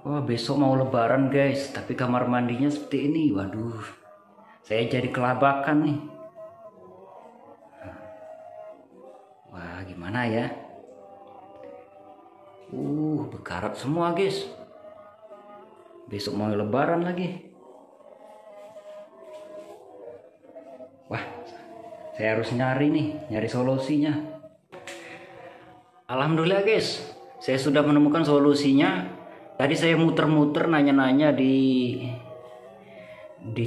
Wah, besok mau lebaran guys, tapi kamar mandinya seperti ini. Waduh, saya jadi kelabakan nih. Wah, gimana ya? Berkarat semua guys. Besok mau lebaran lagi. Wah, saya harus nyari solusinya. Alhamdulillah guys, saya sudah menemukan solusinya. Tadi saya muter-muter nanya-nanya di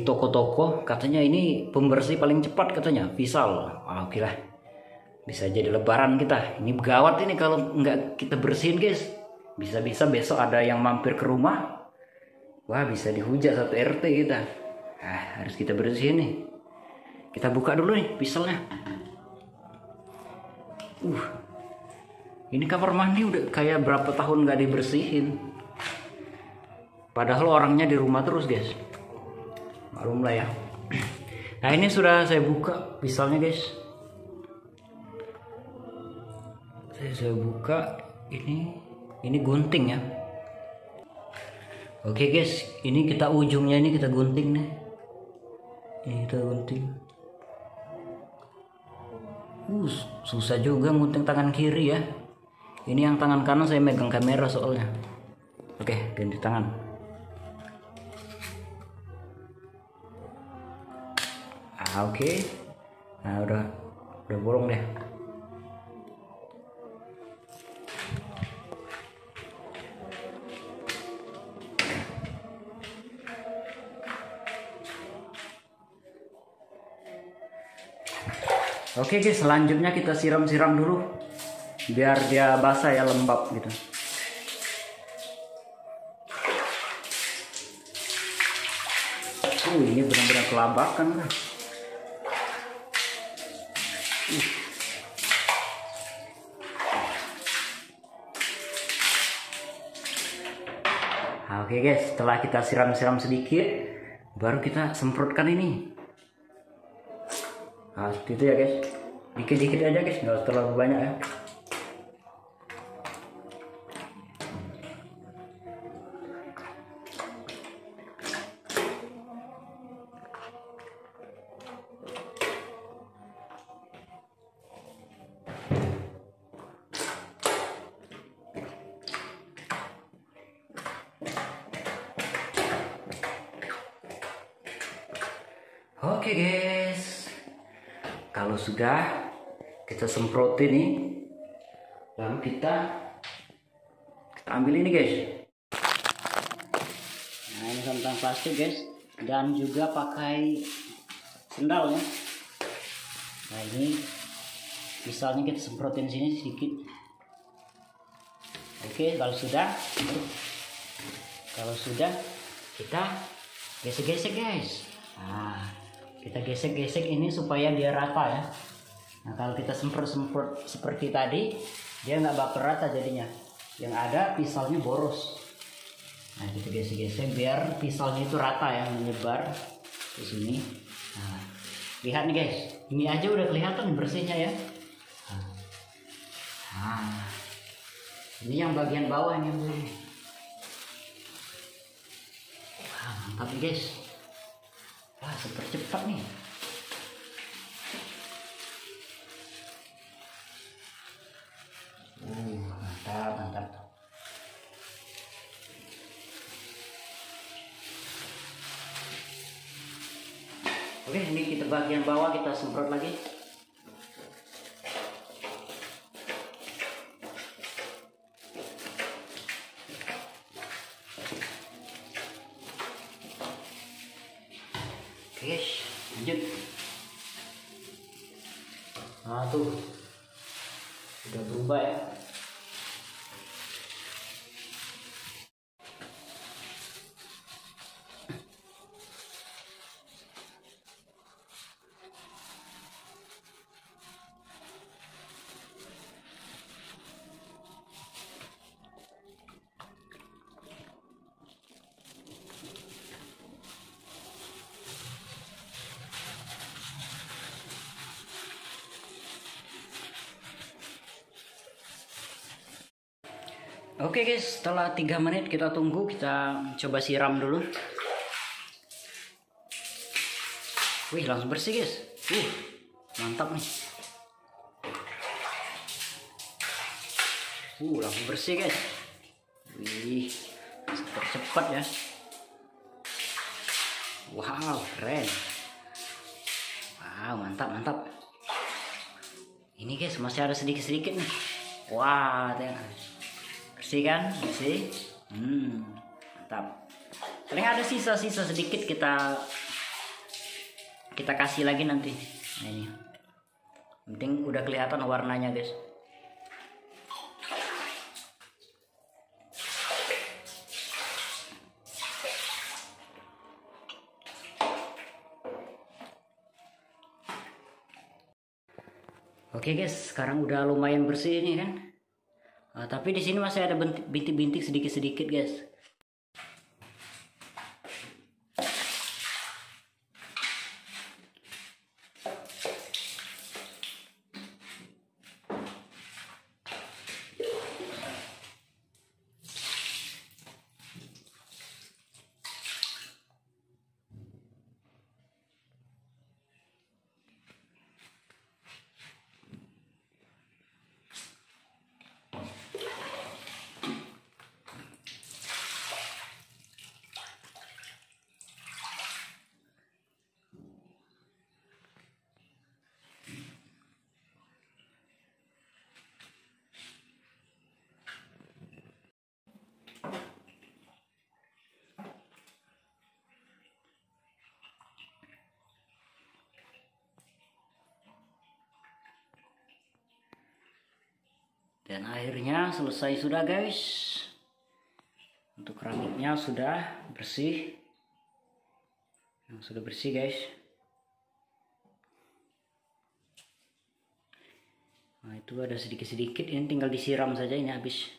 toko-toko, katanya ini pembersih paling cepat katanya, Visal. Oke lah, bisa jadi lebaran kita. Ini gawat ini kalau nggak kita bersihin guys. Bisa-bisa besok ada yang mampir ke rumah. Wah, bisa dihujat satu RT kita. Harus kita bersihin nih. Kita buka dulu nih Visalnya. Ini kamar mandi udah kayak berapa tahun nggak dibersihin. Padahal orangnya di rumah terus guys. Maklum lah ya. Nah, ini sudah saya buka Visalnya guys. Saya buka ini gunting ya. Oke guys, ini kita ujungnya ini kita gunting nih. Ini kita gunting. Susah juga gunting tangan kiri ya. Ini yang tangan kanan saya megang kamera soalnya. Oke, ganti tangan. Oke. Nah, udah bolong deh. Oke guys, selanjutnya kita siram-siram dulu biar dia basah ya, lembab gitu. Ini benar-benar kelabakan kan. Oke guys, setelah kita siram-siram sedikit, baru kita semprotkan ini. Nah, seperti itu ya guys. Dikit-dikit aja guys, nggak terlalu banyak ya. Oke guys, kalau sudah kita semprotin nih, lalu kita ambil ini guys. Nah, ini kantong plastik guys, dan juga pakai sendal ya. Nah, ini misalnya kita semprotin sini sedikit. Oke, kalau sudah kita gesek-gesek guys. Nah, kita gesek-gesek ini supaya dia rata ya. Nah, kalau kita semprot-semprot seperti tadi, dia nggak bakal rata jadinya. Yang ada pisalnya boros. Nah, kita gesek-gesek biar pisalnya itu rata ya, menyebar ke sini. Nah, lihat nih guys, ini aja udah kelihatan bersihnya ya. Nah, ini yang bagian bawah ini yang belum. Wah, mantap nih guys. Wah, super cepat nih. Mantap. Oke, ini kita bagian bawah kita semprot lagi. Oke guys, lanjut. Nah tuh udah berubah ya. Oke guys, setelah 3 menit kita tunggu, kita coba siram dulu. Wih, langsung bersih guys. Mantap nih. Langsung bersih guys. Wih, cepat ya. Wow, keren. Wow, mantap. Ini guys, masih ada sedikit nih. Wah, bersih kan? Bersih. Mantap. Paling ada sisa-sisa sedikit, kita kasih lagi nanti. Nah, ini. Penting udah kelihatan warnanya guys. Oke guys, sekarang udah lumayan bersih ini kan. Tapi di sini masih ada bintik-bintik sedikit-sedikit guys. Dan akhirnya selesai sudah guys. Untuk keramiknya sudah bersih. Sudah bersih guys. Nah itu ada sedikit-sedikit, ini tinggal disiram saja, ini habis.